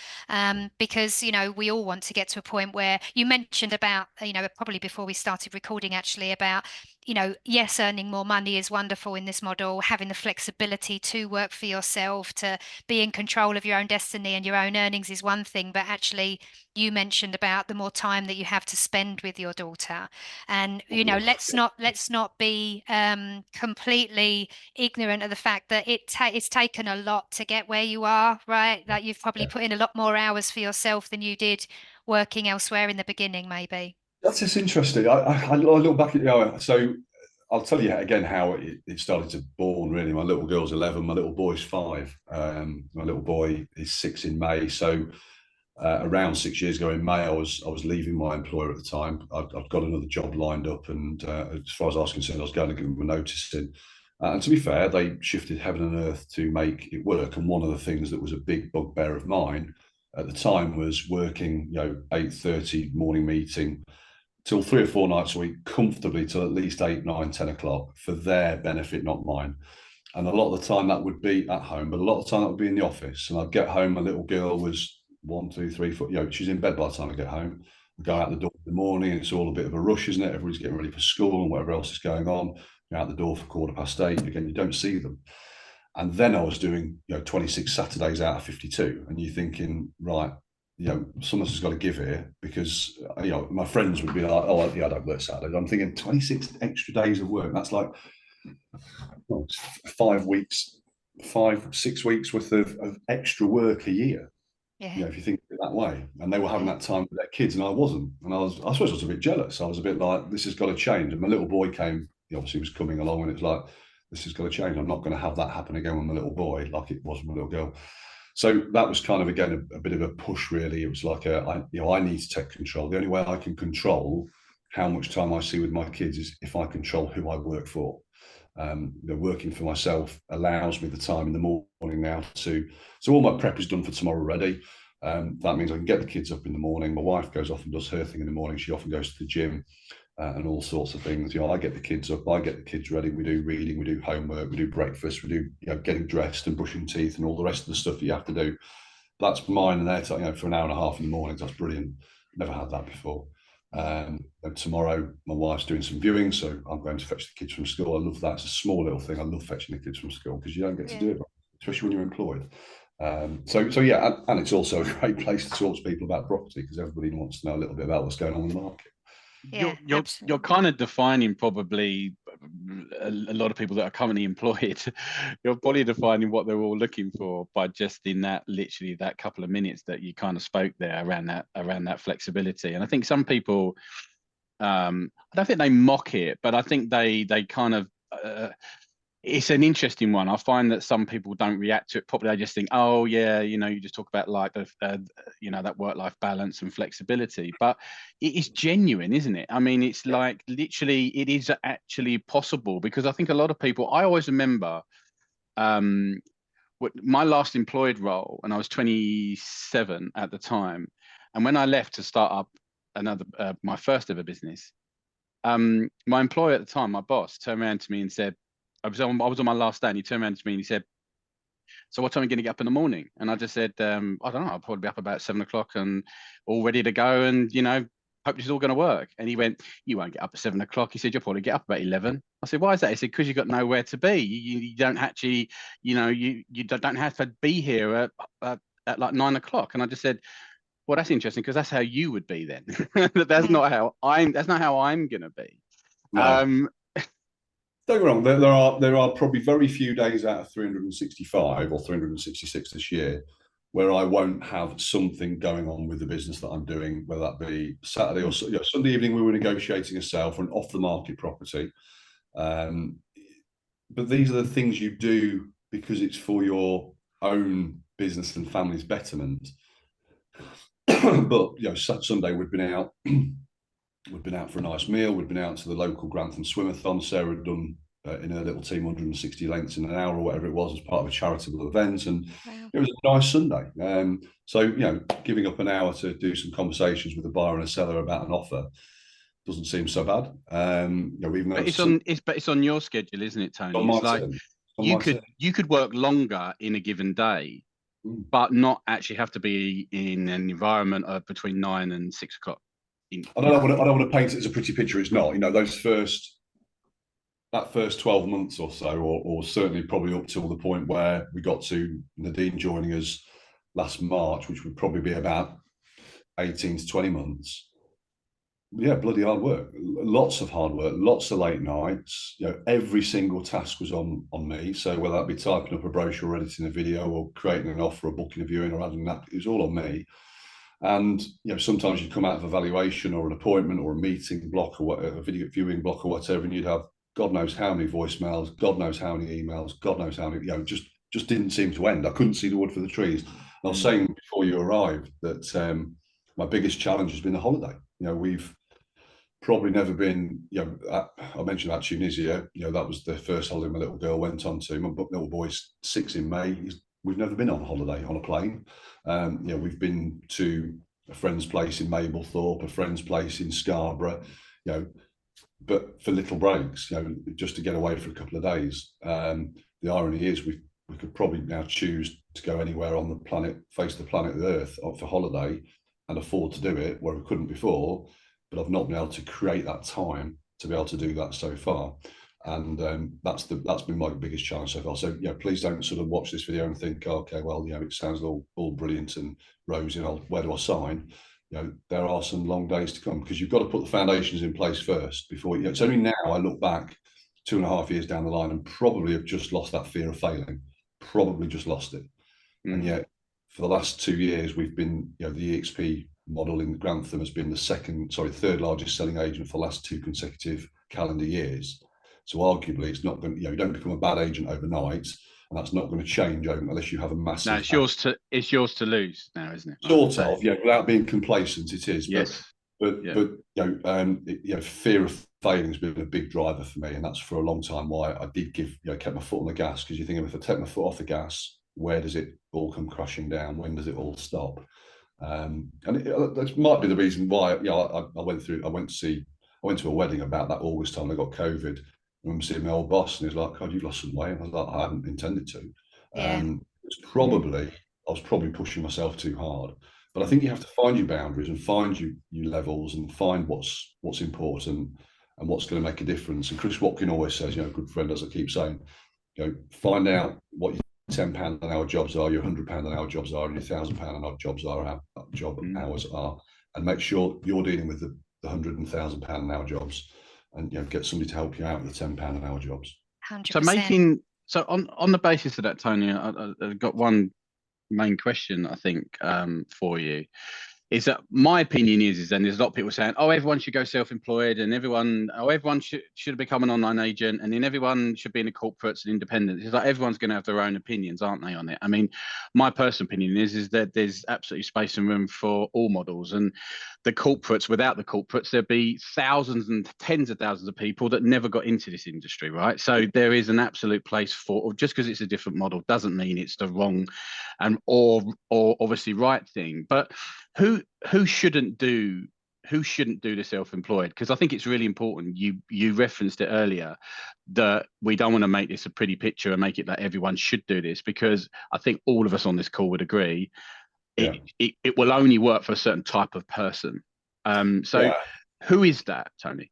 A: because we all want to get to a point where you mentioned about probably before we started recording actually about yes, earning more money is wonderful in this model, having the flexibility to work for yourself, to be in control of your own destiny and your own earnings is one thing, but actually you mentioned about the more time that you have to spend with your daughter. And let's not be completely ignorant of the fact that it's taken a lot to get where you are, right? That you've probably
B: Yeah.
A: put in a lot more hours for yourself than you did working elsewhere in the beginning, maybe.
B: That's just interesting. I look back at so I'll tell you again how it started to born. Really, my little girl's 11, my little boy's 5. My little boy is 6 in May. So around 6 years ago in May, I was leaving my employer at the time. I'd got another job lined up, and as far as I was concerned, I was going to give them a notice in. And to be fair, they shifted heaven and earth to make it work. And one of the things that was a big bugbear of mine at the time was working, 8:30 morning meeting till 3 or 4 nights a week, comfortably till at least 8, 9, 10 o'clock, for their benefit, not mine. And a lot of the time that would be at home, but a lot of the time that would be in the office. And I'd get home, my little girl was 1, 2, 3, 4, she's in bed by the time I get home. I go
A: Yeah.
B: out the door in the morning, it's all a bit of a rush, isn't it? Everybody's getting ready for school and whatever else is going on. You're out the door for 8:15. Again, you don't see them. And then I was doing, 26 Saturdays out of 52. And you're thinking, right, someone's just got to give here, because, my friends would be like, oh, yeah, I don't work Saturdays. I'm thinking 26 extra days of work. That's like, well, 5 weeks, 6 weeks worth of extra work a year.
A: Yeah.
B: If you think of it that way. And they were having
A: Yeah.
B: that time with their kids, and I wasn't. And I suppose I was a bit jealous. I was a bit like, this has got to change. And my little boy came, he obviously was coming along, and it's like, this has got to change. I'm not going to have that happen again with my little boy like it was with my little girl. So that was kind of, again, a bit of a push, really. It was like, I need to take control. The only way I can control how much time I see with my kids is if I control who I work for. Working for myself allows me the time in the morning now so all my prep is done for tomorrow already. That means I can get the kids up in the morning. My wife goes off and does her thing in the morning. She often goes to the gym and all sorts of things. I get the kids up, I get the kids ready. We do reading, we do homework, we do breakfast, we do getting dressed and brushing teeth and all the rest of the stuff that you have to do. That's mine and their time, for an hour and a half in the morning. That's brilliant. Never had that before. And tomorrow, my wife's doing some viewing, so I'm going to fetch the kids from school. I love that. It's a small little thing. I love fetching the kids from school because you don't get to
A: Yeah.
B: do it, especially when you're employed. So yeah, and it's also a great place to talk to people about property because everybody wants to know a little bit about what's going on in the market.
A: Yeah,
C: You're kind of defining probably a lot of people that are currently employed. You're probably defining what they're all looking for by just in that literally that couple of minutes that you kind of spoke there around that flexibility. And I think some people, I don't think they mock it, but I think they kind of it's an interesting one. I find that some people don't react to it properly. They just think, oh yeah, you just talk about like that work-life balance and flexibility, but it is genuine, isn't it? I mean, it's like literally, it is actually possible because I think a lot of people. I always remember my last employed role, and I was 27 at the time. And when I left to start up another my first ever business, my employer at the time, my boss, turned around to me and said, I was on my last day, and he turned around to me and he said, "So what time are you going to get up in the morning?" And I just said, "I don't know. I'll probably be up about 7 o'clock and all ready to go, and hope this is all going to work." And he went, "You won't get up at 7 o'clock." He said, "You'll probably get up about 11." I said, "Why is that?" He said, "Because you've got nowhere to be. You don't actually, you don't have to be here at like 9 o'clock." And I just said, "Well, that's interesting because that's how you would be then. That's
A: Mm.
C: not how I'm. That's not how I'm going to be."
B: No.
C: Um,
B: Don't get me wrong, there are probably very few days out of 365 or 366 this year where I won't have something going on with the business that I'm doing, whether that be Saturday or Sunday evening. We were negotiating a sale for an off the market property. But these are the things you do because it's for your own business and family's betterment. But Sunday we've been out. We'd been out for a nice meal. We'd been out to the local Grantham Swimathon. Sarah had done in her little team 160 lengths in an hour or whatever it was as part of a charitable event, and
A: Wow.
B: it was a nice Sunday. So giving up an hour to do some conversations with a buyer and a seller about an offer doesn't seem so bad. Even though
C: but it's on your schedule, isn't it,
B: on
C: Tony?
B: my
C: It's like
B: turn, on
C: you
B: my
C: could
B: turn.
C: you could work longer in a given day,
B: Mm.
C: but not actually have to be in an environment of between 9 and 6 o'clock.
B: I don't want to paint it as a pretty picture. It's not. That first 12 months or so, or certainly probably up till the point where we got to Nadine joining us last March, which would probably be about 18 to 20 months. Yeah, bloody hard work. Lots of hard work, lots of late nights. Every single task was on me. So whether that be typing up a brochure or editing a video or creating an offer or booking a viewing or adding that, it was all on me. And sometimes you come out of a valuation or an appointment or a meeting block or whatever, a video viewing block or whatever, and you'd have God knows how many voicemails, God knows how many emails, God knows how many. Just didn't seem to end. I couldn't see the wood for the trees. I was saying before you arrived that my biggest challenge has been the holiday. We've probably never been. I mentioned that Tunisia. That was the first holiday my little girl went on to. My little boy's 6 in May. We've never been on holiday on a plane. We've been to a friend's place in Mablethorpe, a friend's place in Scarborough, but for little breaks, just to get away for a couple of days. The irony is we could probably now choose to go anywhere on the planet, face the planet Earth for holiday and afford to do it where we couldn't before, but I've not been able to create that time to be able to do that so far. And that's been my biggest challenge so far. So please don't sort of watch this video and think, oh, okay, well, it sounds all brilliant and rosy. Where do I sign? There are some long days to come because you've got to put the foundations in place first before. It's only now I look back 2.5 years down the line and probably have just lost that fear of failing. Probably just lost it. And yet, for the last 2 years, we've been, the EXP model in Grantham has been the third largest selling agent for the last 2 consecutive calendar years. So arguably, it's not going. You don't become a bad agent overnight, and that's not going to change unless you have a massive.
C: No, it's yours to lose now, isn't it?
B: Sort of, without being complacent, it is.
C: Yes.
B: But fear of failing has been a big driver for me, and that's for a long time why I did kept my foot on the gas, because you think if I take my foot off the gas, where does it all come crashing down? When does it all stop? And that might be the reason why. I went to a wedding about that August time. I got COVID. I remember seeing my old boss, and he's like, "God, you've lost some weight." And I was like, "I hadn't intended to."
A: Yeah.
B: I was probably pushing myself too hard. But I think you have to find your boundaries and find your levels and find what's important and what's going to make a difference. And Chris Watkin always says, good friend, as I keep saying, find out what your £10 an hour jobs are, your £100 an hour jobs are, and your £1,000 an hour jobs are, hours are, and make sure you're dealing with the £100 and £1,000 an hour jobs, and get somebody to help you out with the £10 an hour jobs.
A: 100%.
C: So on the basis of that, Tony, I've got one main question, I think, for you. is that my opinion is, and there's a lot of people saying, oh, everyone should go self-employed, and everyone should become an online agent, and then everyone should be in the corporates and independent. It's like everyone's going to have their own opinions, aren't they, on it? I mean, my personal opinion is that there's absolutely space and room for all models, and the corporates, without the corporates, there'd be thousands and tens of thousands of people that never got into this industry, right? So there is an absolute place for, just because it's a different model doesn't mean it's the wrong and or obviously right thing. But who who shouldn't do who shouldn't do the self-employed? Because I think it's really important. You referenced it earlier that we don't want to make this a pretty picture and make it that everyone should do this, because I think all of us on this call would agree
B: Yeah.
C: it will only work for a certain type of person. So
B: Yeah.
C: who is that, Tony?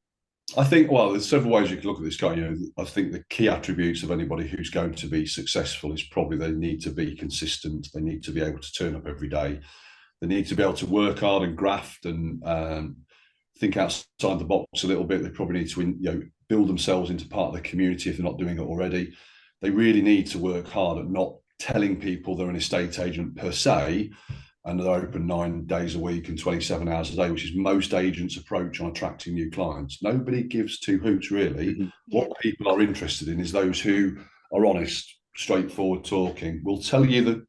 B: I think, well, there's several ways you can look at this, can't you? I think the key attributes of anybody who's going to be successful is probably they need to be consistent. They need to be able to turn up every day. They need to be able to work hard and graft and think outside the box a little bit. They probably need to, build themselves into part of the community if they're not doing it already. They really need to work hard at not telling people they're an estate agent per se, and they're open 9 days a week and 27 hours a day, which is most agents' approach on attracting new clients. Nobody gives two hoots, really.
C: Mm-hmm.
B: What people are interested in is those who are honest, straightforward talking, will tell you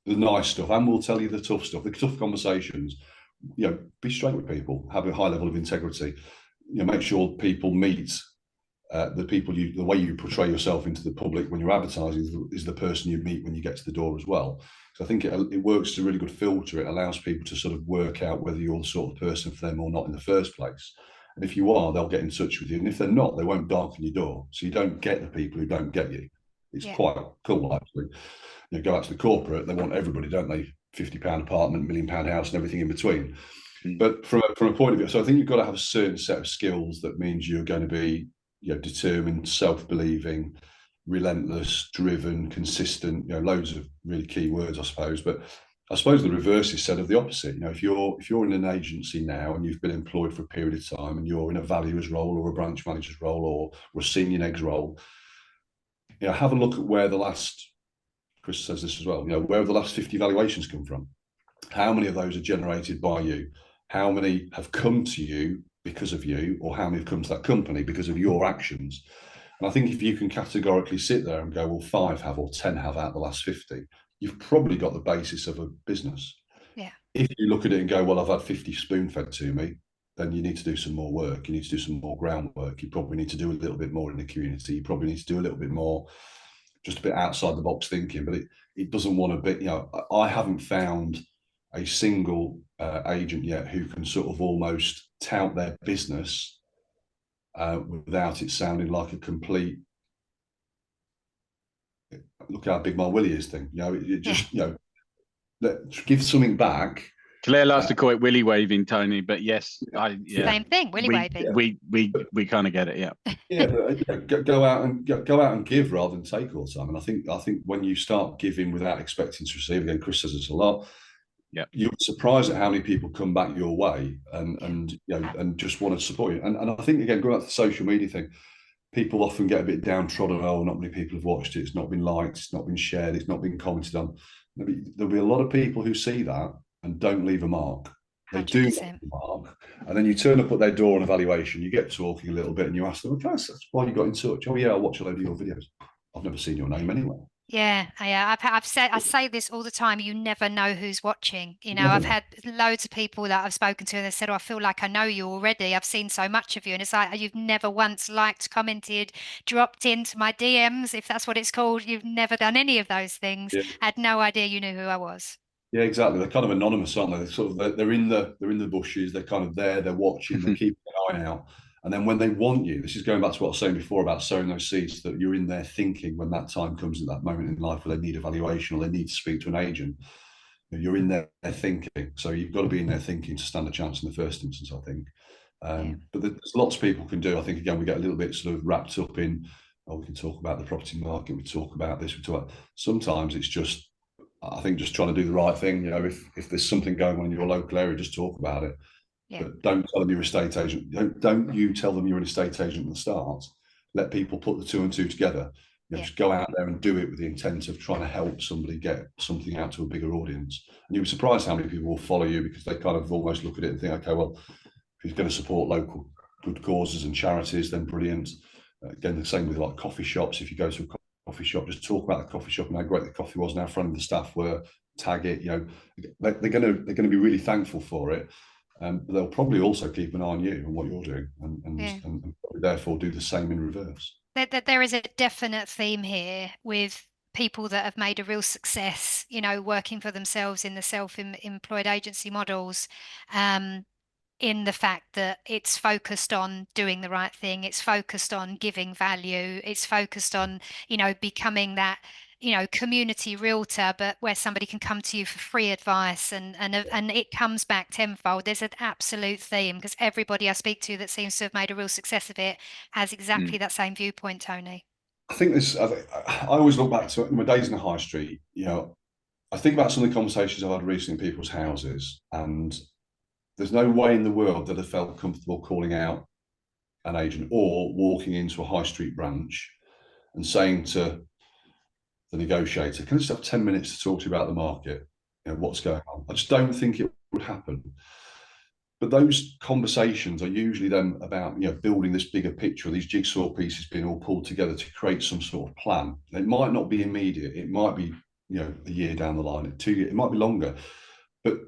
B: the nice stuff and will tell you the tough stuff, the tough conversations. Be straight with people, have a high level of integrity. Make sure people meet the way you portray yourself into the public when you're advertising is the person you meet when you get to the door as well. So I think it works as a really good filter. It allows people to sort of work out whether you're the sort of person for them or not in the first place. And if you are, they'll get in touch with you. And if they're not, they won't darken your door. So you don't get the people who don't get you. It's quite cool, actually. Go out to the corporate, they want everybody, don't they? £50 apartment, £1 million house, and everything in between. But from a point of view, so I think you've got to have a certain set of skills that means you're going to be determined, self-believing, relentless, driven, consistent. Loads of really key words, I suppose. But I suppose the reverse is said of the opposite. If you're in an agency now and you've been employed for a period of time and you're in a valuer's role or a branch manager's role or a senior negs role, have a look at where the last, Chris says this as well, where have the last 50 valuations come from? How many of those are generated by you? How many have come to you because of you, or how many have come to that company because of your actions? And I think if you can categorically sit there and go, well, 5 have or 10 have out of the last 50, you've probably got the basis of a business.
A: Yeah.
B: If you look at it and go, well, I've had 50 spoon fed to me, then you need to do some more work. You need to do some more groundwork. You probably need to do a little bit more in the community. You probably need to do a little bit more, just a bit outside the box thinking. But it doesn't want to be, I haven't found a single agent yet who can sort of almost tout their business without it sounding like a complete look how big my willy is thing. It just give something back.
C: Claire likes to call it willy waving, Tony, but yes,
A: same thing, willy waving.
C: We kind of get it,
B: but go out and give rather than take all the time. And I think when you start giving without expecting to receive, again, Chris says this a lot.
C: Yeah,
B: you're surprised at how many people come back your way and just want to support you. And I think, again, going back to the social media thing, people often get a bit downtrodden. Oh, not many people have watched it. It's not been liked. It's not been shared. It's not been commented on. There'll be a lot of people who see that and don't leave a mark. They 100%. Do leave a mark. And then you turn up at their door on evaluation, you get talking a little bit and you ask them, okay, that's why you got in touch. Oh, yeah, I watch a load of your videos. I've never seen your name anywhere.
A: Yeah. I say this all the time. You never know who's watching. I've had loads of people that I've spoken to and they said, "Oh, I feel like I know you already. I've seen so much of you." And it's like you've never once liked, commented, dropped into my DMs, if that's what it's called. You've never done any of those things. Yeah. Had no idea you knew who I was.
B: Yeah, exactly. They're kind of anonymous, aren't they? They're in the bushes. They're kind of there. They're watching. They're keeping an eye out. And then when they want you, this is going back to what I was saying before about sowing those seeds, that you're in there thinking when that time comes at that moment in life where they need evaluation or they need to speak to an agent. You're in there thinking. So you've got to be in there thinking to stand a chance in the first instance, I think. But there's lots of people can do. I think, again, we get a little bit sort of wrapped up in, we can talk about the property market, we talk about this, we talk about, sometimes it's just, I think, just trying to do the right thing. If there's something going on in your local area, just talk about it. Yeah. But don't tell them you're an estate agent. Don't you tell them you're an estate agent at the start. Let people put the 2 and 2 together. You know, just go out there and do it with the intent of trying to help somebody get something out to a bigger audience. And you'll be surprised how many people will follow you because they kind of almost look at it and think, okay, well, if he's going to support local good causes and charities, then brilliant. Again, the same with like coffee shops. If you go to a coffee shop, just talk about the coffee shop and how great the coffee was and how friendly the staff were. Tag it. You know, they're going to be really thankful for it. But they'll probably also keep an eye on you and what you're doing, and therefore do the same in reverse.
A: There is a definite theme here with people that have made a real success, you know, working for themselves in the self-employed agency models. In the fact that it's focused on doing the right thing, it's focused on giving value, it's focused on, you know, becoming that, you know, community realtor, but where somebody can come to you for free advice, and it comes back tenfold. There's an absolute theme because everybody I speak to that seems to have made a real success of it has exactly that same viewpoint, Tony.
B: I think this. I always look back to my days in the high street. You know, I think about some of the conversations I've had recently in people's houses, and there's no way in the world that I felt comfortable calling out an agent or walking into a high street branch and saying to the negotiator, "Can I just have 10 minutes to talk to you about the market? You know, what's going on?" I just don't think it would happen. But those conversations are usually then about, you know, building this bigger picture, these jigsaw pieces being all pulled together to create some sort of plan. It might not be immediate. It might be, you know, a year down the line, 2 years, it might be longer. But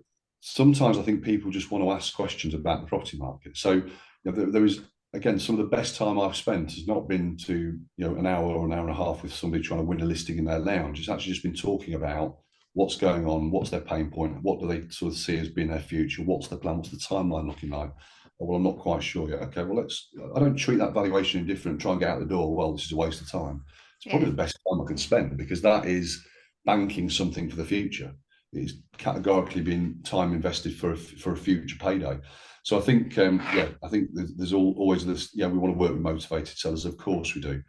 B: sometimes I think people just want to ask questions about the property market. So, you know, there is, again, some of the best time I've spent has not been to, you know, an hour or an hour and a half with somebody trying to win a listing in their lounge. It's actually just been talking about what's going on, what's their pain point, what do they sort of see as being their future, what's the plan, what's the timeline looking like? Oh, well, I'm not quite sure yet. Okay, well, I don't treat that valuation indifferent, try and get out the door. Well, this is a waste of time. It's
A: Yeah.
B: probably the best time I can spend because that is banking something for the future. It's categorically been time invested for a future payday. So I think, I think there's always this. Yeah, we want to work with motivated sellers, of course we do.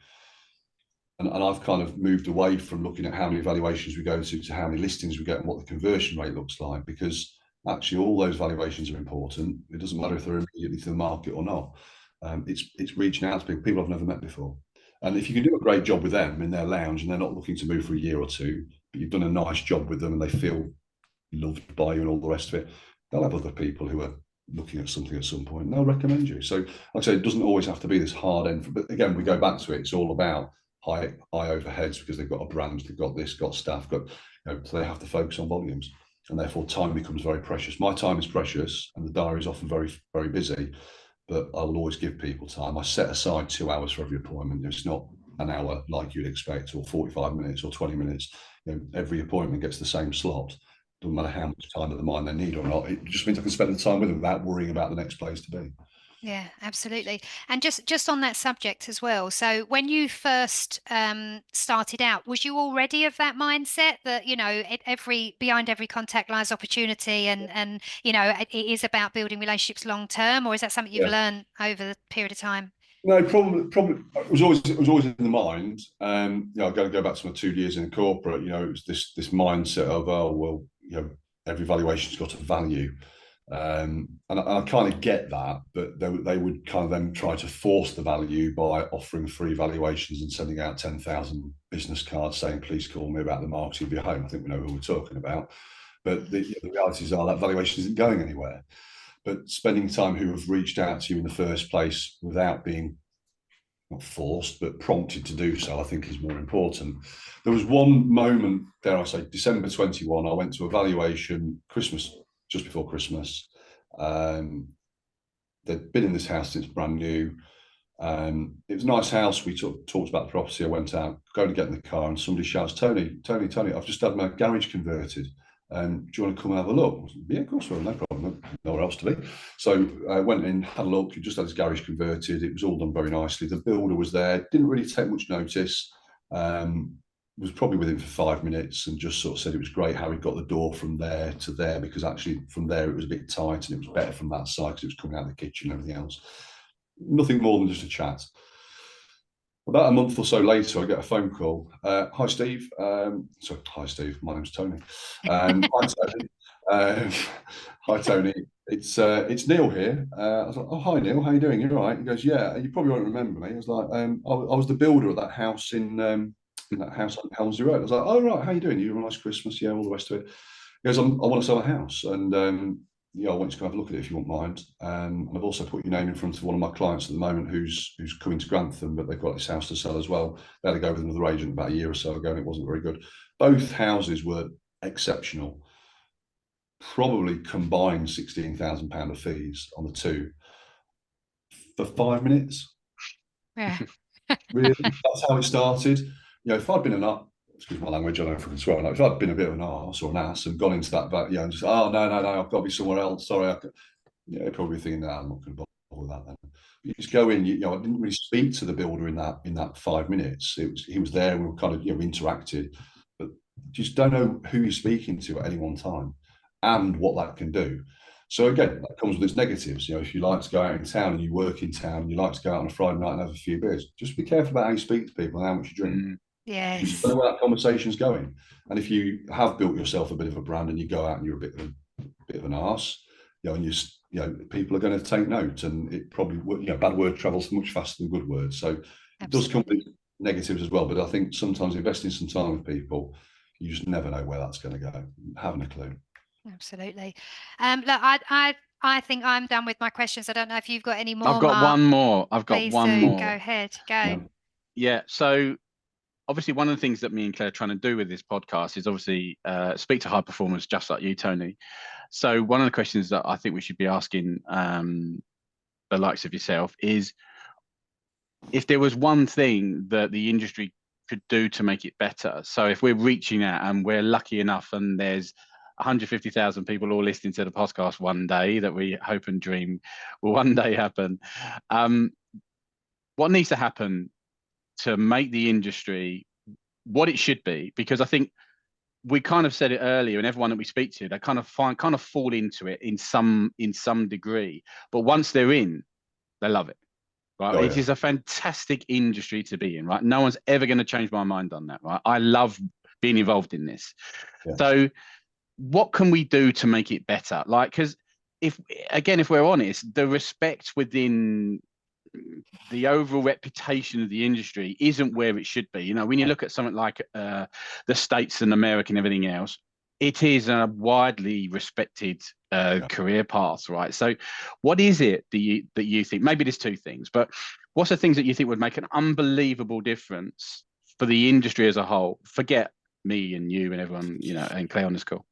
B: And I've kind of moved away from looking at how many valuations we go to how many listings we get and what the conversion rate looks like, because actually all those valuations are important. It doesn't matter if they're immediately to the market or not. It's reaching out to people I've never met before. And if you can do a great job with them in their lounge and they're not looking to move for a year or two, but you've done a nice job with them and they feel loved by you and all the rest of it, they'll have other people who are looking at something at some point and they'll recommend you. So, like I say, it doesn't always have to be this hard end. But again, we go back to it. It's all about high overheads because they've got a brand, they've got this, got staff, got, you know, so they have to focus on volumes. And therefore, time becomes very precious. My time is precious, and the diary is often very, very busy. But I will always give people time. I set aside 2 hours for every appointment. It's not an hour like you'd expect, or 45 minutes, or 20 minutes. You know, every appointment gets the same slot. Doesn't matter how much time of the mind they need or not. It just means I can spend the time with them without worrying about the next place to be.
A: Yeah, absolutely. And just on that subject as well. So when you first started out, was you already of that mindset that, you know, every behind every contact lies opportunity, and you know, it is about building relationships long term, or is that something you've
B: Yeah.
A: learned over the period of time?
B: No, probably it was always in the mind. You know, I've got to go back to my 2 years in corporate. You know, it was this mindset of, oh well, you know, every valuation's got a value. And I kind of get that, but they would kind of then try to force the value by offering free valuations and sending out 10,000 business cards saying, please call me about the market of your home. I think we know who we're talking about. But the realities are that valuation isn't going anywhere. But spending time who have reached out to you in the first place without being not forced, but prompted to do so, I think is more important. There was one moment, dare I say, December 21, I went to a valuation, Christmas, just before Christmas. They'd been in this house since brand new. It was a nice house. We talked about the property. I went out, going to get in the car, and somebody shouts, Tony, I've just had my garage converted. Do you want to come and have a look? Said, yeah, of course, well, no problem. Nowhere else to be. So I went in, had a look. He just had his garage converted. It was all done very nicely. The builder was there. Didn't really take much notice. Was probably with him for 5 minutes and just sort of said it was great how he got the door from there to there, because actually from there it was a bit tight and it was better from that side because it was coming out of the kitchen and everything else. Nothing more than just a chat. About a month or so later, I get a phone call. Hi, Steve. Hi, Steve. My name's Tony. Hi, Tony. Hi, Tony. It's Neil here. I was like, oh, hi, Neil. How you doing? You're right. He goes, yeah. You probably won't remember me. I was like, I was the builder at that house in that house on Helmsley Road. I was like, oh, right, how you doing? You have a nice Christmas? Yeah, all the rest of it. He goes, I want to sell a house. And, I want you to go have a look at it if you won't mind. And I've also put your name in front of one of my clients at the moment who's coming to Grantham, but they've got this house to sell as well. They had to go with another agent about a year or so ago, and it wasn't very good. Both houses were exceptional. Probably combined £16,000 of fees on the two for 5 minutes.
A: Yeah.
B: Really, that's how it started. If I'd been excuse my language, I don't know if I can swear or not. If I'd been a bit of an arse or an ass and gone into that, and just, oh no, I've got to be somewhere else. Sorry, probably thinking, no, I'm not going to bother with that. Then you just go in. I didn't really speak to the builder in that 5 minutes. He was there, and we were kind of interacted, but just don't know who you're speaking to at any one time and what that can do. So again, that comes with its negatives. If you like to go out in town and you work in town, and you like to go out on a Friday night and have a few beers, just be careful about how you speak to people and how much you drink. You just don't
A: Yes.
B: know where that conversation's going. And if you have built yourself a bit of a brand and you go out and you're a bit of an arse, and people are going to take note, and it probably bad word travels much faster than good words. So it does come with negatives as well. But I think sometimes investing some time with people, you just never know where that's going to go. Having a clue.
A: Absolutely. Look, I think I'm done with my questions. I don't know if you've got any more,
C: I've got
A: Mark.
C: one more. I've got
A: Please
C: one
A: do.
C: more.
A: Go ahead. Go.
B: Yeah.
C: Yeah. So obviously, one of the things that me and Claire are trying to do with this podcast is obviously speak to high performers just like you, Tony. So one of the questions that I think we should be asking the likes of yourself is, if there was one thing that the industry could do to make it better. So if we're reaching out and we're lucky enough and there's 150,000 people all listening to the podcast one day, that we hope and dream will one day happen, what needs to happen to make the industry what it should be? Because I think we kind of said it earlier, and everyone that we speak to, they kind of fall into it in some degree. But once they're in, they love it. Right.
B: Oh,
C: It
B: yeah.
C: is a fantastic industry to be in, right? No one's ever going to change my mind on that, right? I love being involved in this.
B: Yeah.
C: So what can we do to make it better? Like, because if we're honest, the respect within the overall reputation of the industry isn't where it should be. When you look at something like the States and America and everything else, it is a widely respected career path, right? So what is it that you think, maybe there's two things, but what's the things that you think would make an unbelievable difference for the industry as a whole? Forget me and you and everyone, and Clay on this call.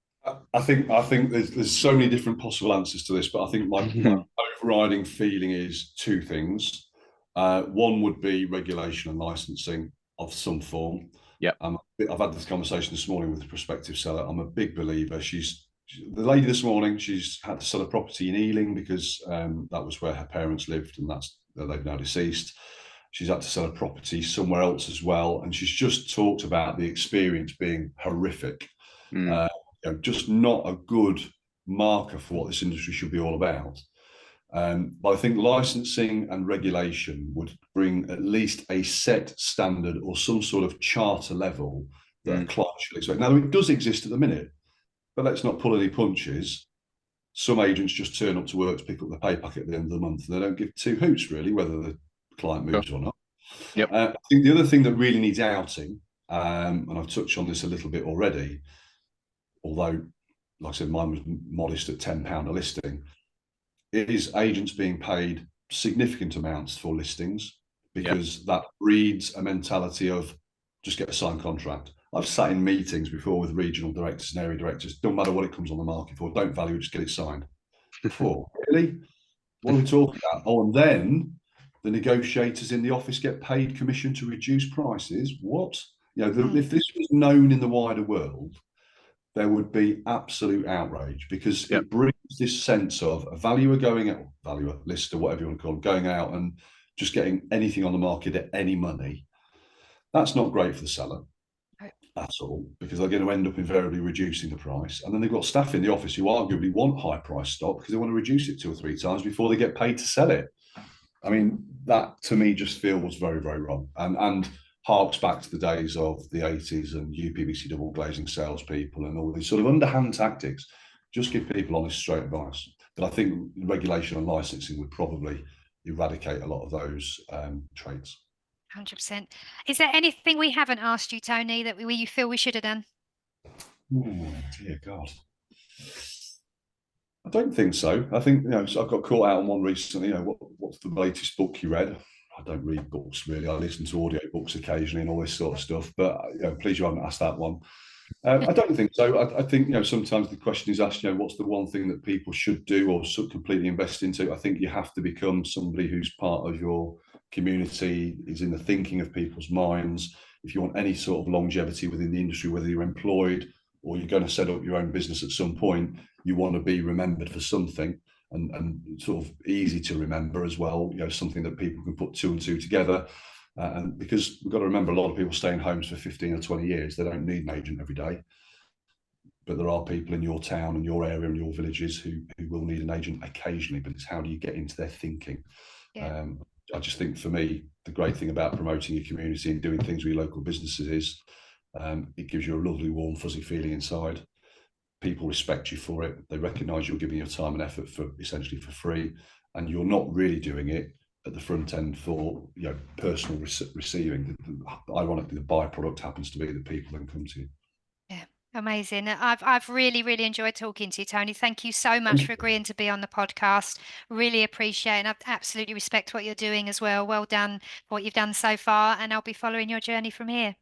B: I think there's so many different possible answers to this, but I think my overriding feeling is two things. One would be regulation and licensing of some form.
C: Yeah.
B: I've had this conversation this morning with a prospective seller. I'm a big believer. The lady this morning, she's had to sell a property in Ealing because that was where her parents lived, and they've now deceased. She's had to sell a property somewhere else as well, and she's just talked about the experience being horrific. Just not a good marker for what this industry should be all about. But I think licensing and regulation would bring at least a set standard or some sort of charter level that a client should expect. Now, it does exist at the minute, but let's not pull any punches. Some agents just turn up to work to pick up the pay packet at the end of the month, and they don't give two hoots, really, whether the client moves or not.
C: Yep.
B: I think the other thing that really needs outing, and I've touched on this a little bit already, although, like I said, mine was modest at £10 a listing, is agents being paid significant amounts for listings, because that breeds a mentality of just get a signed contract. I've sat in meetings before with regional directors and area directors. Don't matter what it comes on the market for. Don't value it, just get it signed. Really? What are we talking about? Oh, and then the negotiators in the office get paid commission to reduce prices. What? If this was known in the wider world, there would be absolute outrage, because it brings this sense of a valuer going out, valuer, lister, whatever you want to call them, going out and just getting anything on the market at any money. That's not great for the seller at all, because they're going to end up invariably reducing the price. And then they've got staff in the office who arguably want high price stock because they want to reduce it 2 or 3 times before they get paid to sell it. I mean, that to me just feels very, very wrong, and harks back to the days of the 80s and UPVC double glazing salespeople and all these sort of underhand tactics. Just give people honest, straight advice. But I think regulation and licensing would probably eradicate a lot of those traits.
A: 100%. Is there anything we haven't asked you, Tony, that you feel we should have done?
B: Oh, dear God. I don't think so. I think, so I've got caught out on one recently. What's the latest book you read? I don't read books really. I listen to audio books occasionally and all this sort of stuff. But please, you haven't asked that one. I don't think so. I think sometimes the question is asked. What's the one thing that people should do or should completely invest into? I think you have to become somebody who's part of your community, is in the thinking of people's minds. If you want any sort of longevity within the industry, whether you're employed or you're going to set up your own business at some point, you want to be remembered for something, and sort of easy to remember as well. Something that people can put two and two together. And because we've got to remember, a lot of people stay in homes for 15 or 20 years. They don't need an agent every day. But there are people in your town and your area and your villages who will need an agent occasionally. But it's how do you get into their thinking?
A: Yeah.
B: I just think for me, the great thing about promoting your community and doing things with your local businesses is it gives you a lovely, warm, fuzzy feeling inside. People respect you for it. They recognise you're giving your time and effort for essentially for free, and you're not really doing it at the front end for personal receiving. Ironically, the byproduct happens to be that people then come to you.
A: Yeah. Amazing. I've really, really enjoyed talking to you, Tony. Thank you so much for agreeing to be on the podcast. Really appreciate it. And I absolutely respect what you're doing as well. Well done for what you've done so far. And I'll be following your journey from here.